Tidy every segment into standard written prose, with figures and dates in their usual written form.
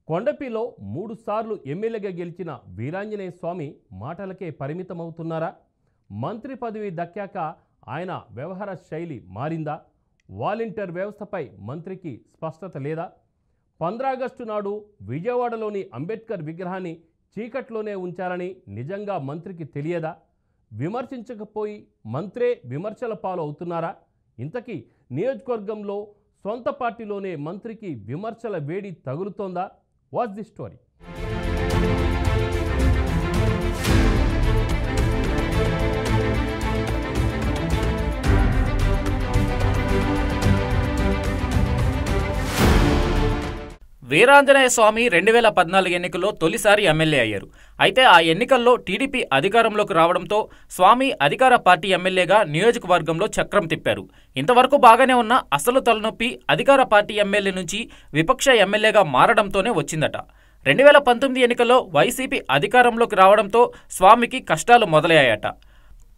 కొండపిలో 3 సార్లు ఎమ్మెల్యేగా గెలిచిన వీరాంజనేయ స్వామి మాటలకే పరిమితమవుతున్నారా? మంత్రి పదవి దక్కాక ఆయన వ్యవహార శైలి మారిందా? వాలంటీర్ వ్యవస్థపై మంత్రికి స్పష్టత లేదా? 15 ఆగస్టు నాడు విజయవాడలోని అంబేద్కర్ విగ్రహాన్ని చీకట్లోనే ఉంచారని నిజంగా మంత్రికి తెలియదా? విమర్శించకపోయి మంత్రే విమర్శల పాలు అవుతున్నారా? ఇంతకీ నియోజకవర్గంలో సొంత పార్టీలోనే మంత్రికి విమర్శల వేడి తగులుతోందా? What's the story? Veeranjaneya Swamy 2014 ఎన్నికల్లో తొలిసారి ఎమ్మెల్యే అయ్యారు. అయితే ఆ ఎన్నికల్లో టీడీపీ అధికారంలోకి రావడంతో స్వామి అధికార పార్టీ ఎమ్మెల్యేగా నియోజకవర్గంలో చక్రం తిప్పారు. ఇంతవరకు బాగానే ఉన్న అసలు తలనొప్పి అధికార పార్టీ ఎమ్మెల్యే నుంచి విపక్ష ఎమ్మెల్యేగా మారడంతోనే వచ్చిందట. 2019 ఎన్నికల్లో వైసీపీ అధికారంలోకి రావడంతో స్వామికి కష్టాలు మొదలయ్యాయట.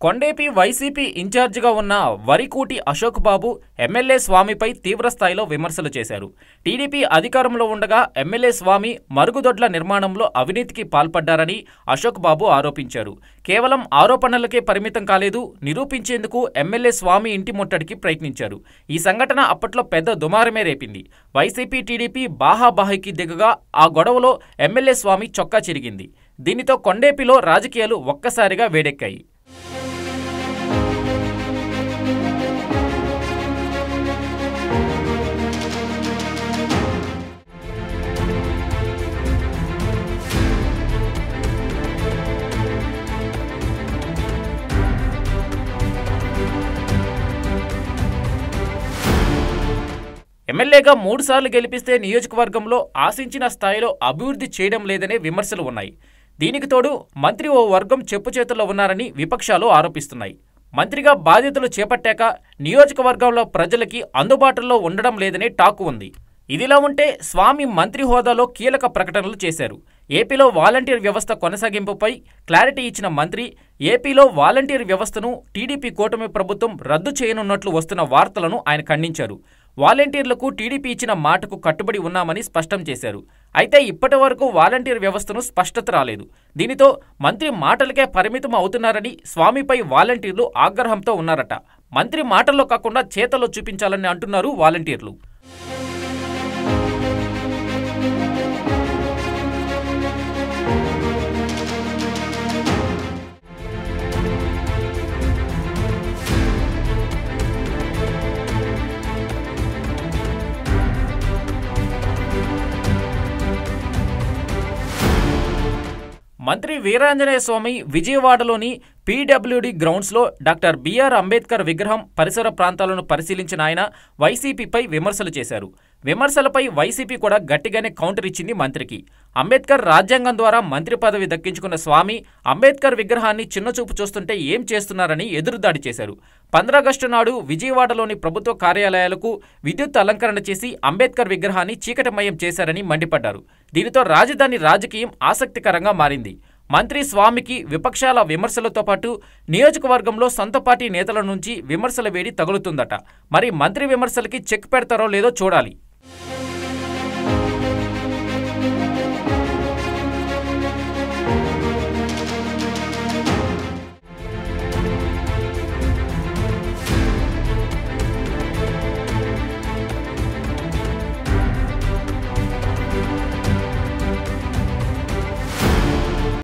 కొండేపి వైసీపీ ఇన్ఛార్జిగా ఉన్న వరికూటి అశోక్ బాబు ఎమ్మెల్యే స్వామిపై తీవ్రస్థాయిలో విమర్శలు చేశారు. టీడీపీ అధికారంలో ఉండగా ఎమ్మెల్యే స్వామి మరుగుదొడ్ల నిర్మాణంలో అవినీతికి పాల్పడ్డారని అశోక్ బాబు ఆరోపించారు. కేవలం ఆరోపణలకే పరిమితం కాలేదు, నిరూపించేందుకు ఎమ్మెల్యే స్వామి ఇంటి ముట్టడికి ప్రయత్నించారు. ఈ సంఘటన అప్పట్లో పెద్ద దుమారమే రేపింది. వైసీపీ టీడీపీ బాహాబాహికి దిగగా ఆ గొడవలో ఎమ్మెల్యే స్వామి చొక్కా చిరిగింది. దీనితో కొండేపిలో రాజకీయాలు ఒక్కసారిగా వేడెక్కాయి. ఎమ్మెల్యేగా 3 సార్లు గెలిపిస్తే నియోజకవర్గంలో ఆశించిన స్థాయిలో అభివృద్ధి చేయడం లేదనే విమర్శలు ఉన్నాయి. దీనికి తోడు మంత్రి ఓ వర్గం చెప్పు చేతుల్లో ఉన్నారని విపక్షాలు ఆరోపిస్తున్నాయి. మంత్రిగా బాధ్యతలు చేపట్టాక నియోజకవర్గంలో ప్రజలకి అందుబాటులో ఉండడం లేదనే టాకు ఉంది. ఇదిలా ఉంటే స్వామి మంత్రి హోదాలో కీలక ప్రకటనలు చేశారు. ఏపీలో వాలంటీర్ వ్యవస్థ కొనసాగింపుపై క్లారిటీ ఇచ్చిన మంత్రి ఏపీలో వాలంటీర్ వ్యవస్థను టీడీపీ కూటమి ప్రభుత్వం రద్దు చేయనున్నట్లు వస్తున్న వార్తలను ఆయన ఖండించారు. వాలంటీర్లకు టీడీపీ ఇచ్చిన మాటకు కట్టుబడి ఉన్నామని స్పష్టం చేశారు. అయితే ఇప్పటి వరకు వాలంటీర్ వ్యవస్థను స్పష్టత రాలేదు. దీనితో మంత్రి మాటలకే పరిమితం అవుతున్నారని స్వామిపై వాలంటీర్లు ఆగ్రహంతో ఉన్నారట. మంత్రి మాటల్లో కాకుండా చేతల్లో చూపించాలని అంటున్నారు వాలంటీర్లు. మంత్రి వీరాంజనేయ స్వామి విజయవాడలోని పీడబ్ల్యూడీ గ్రౌండ్స్లో డాక్టర్ బిఆర్ అంబేద్కర్ విగ్రహం పరిసర ప్రాంతాలను పరిశీలించిన ఆయన వైసీపీపై విమర్శలు చేశారు. విమర్శలపై వైసీపీ కూడా గట్టిగానే కౌంటర్ ఇచ్చింది మంత్రికి. అంబేద్కర్ రాజ్యాంగం ద్వారా మంత్రి పదవి దక్కించుకున్న స్వామి అంబేద్కర్ విగ్రహాన్ని చిన్నచూపు చూస్తుంటే ఏం చేస్తున్నారని ఎదురుదాడి చేశారు. 15 ఆగస్టు నాడు విజయవాడలోని ప్రభుత్వ కార్యాలయాలకు విద్యుత్ అలంకరణ చేసి అంబేద్కర్ విగ్రహాన్ని చీకటిమయం చేశారని మండిపడ్డారు. దీనితో రాజధాని రాజకీయం ఆసక్తికరంగా మారింది. మంత్రి స్వామికి విపక్షాల విమర్శలతో పాటు నియోజకవర్గంలో సొంత పార్టీ నేతల నుంచి విమర్శల వేడి తగులుతుందట. మరి మంత్రి విమర్శలకి చెక్ పెడతారో లేదో చూడాలి.